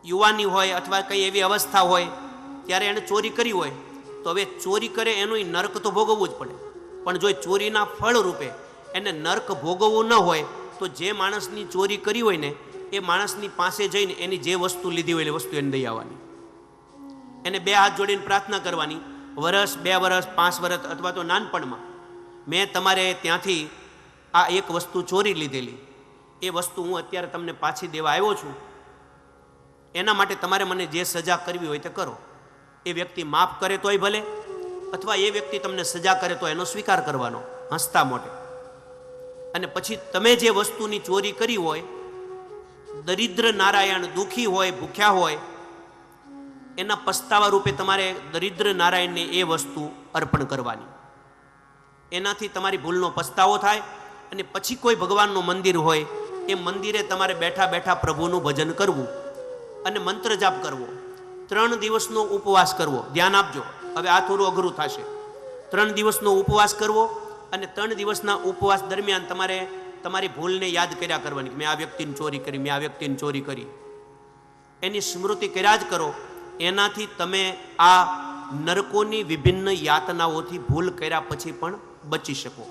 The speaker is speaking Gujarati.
યુવાની હોય અથવા કંઈ એવી અવસ્થા હોય ત્યારે એણે ચોરી કરી હોય તો હવે ચોરી કરે એનું નર્ક તો ભોગવવું જ પડે. પણ જો ચોરીના ફળ રૂપે એને નર્ક ભોગવવું ન હોય તો જે માણસની ચોરી કરી હોય ને એ માણસની પાસે જઈને એની જે વસ્તુ લીધી હોય એ વસ્તુ એને દઈ આવવાની. એને 2 હાથ જોડીને પ્રાર્થના કરવાની, વર્ષ 2 વર્ષ 5 વર્ષ અથવા તો નાનપણમાં મેં તમારે ત્યાંથી આ એક વસ્તુ ચોરી લીધેલી, એ વસ્તુ હું અત્યારે તમને પાછી દેવા આવ્યો છું, એના માટે તમારે મને જે સજા કરવી હોય તે કરો. એ વ્યક્તિ માફ કરે તોય ભલે, અથવા એ વ્યક્તિ તમને સજા કરે તો એનો સ્વીકાર કરવાનો હસતા મોટે. અને પછી તમે જે વસ્તુની ચોરી કરી હોય, દરિદ્ર નારાયણ દુઃખી હોય, ભૂખ્યા હોય, એના પસ્તાવા રૂપે તમારે દરિદ્ર નારાયણને એ વસ્તુ અર્પણ કરવાની. એનાથી તમારી ભૂલનો પસ્તાવો થાય. અને પછી કોઈ ભગવાનનું મંદિર હોય એ મંદિરે તમારે બેઠા બેઠા પ્રભુનું ભજન કરવું અને મંત્ર જાપ કરવો. 3 દિવસનો ઉપવાસ કરવો. ધ્યાન આપજો, હવે આ થોડું અઘરું થશે. 3 દિવસનો ઉપવાસ કરવો અને 3 દિવસના ઉપવાસ દરમિયાન તમારે તમારી ભૂલને યાદ કર્યા કરવાની. મેં આ વ્યક્તિની ચોરી કરી, મેં આ વ્યક્તિની ચોરી કરી, એની સ્મૃતિ કર્યા જ કરો. એનાથી તમે આ નરકોની વિભિન્ન યાતનાઓથી ભૂલ કર્યા પછી પણ બચી શકો.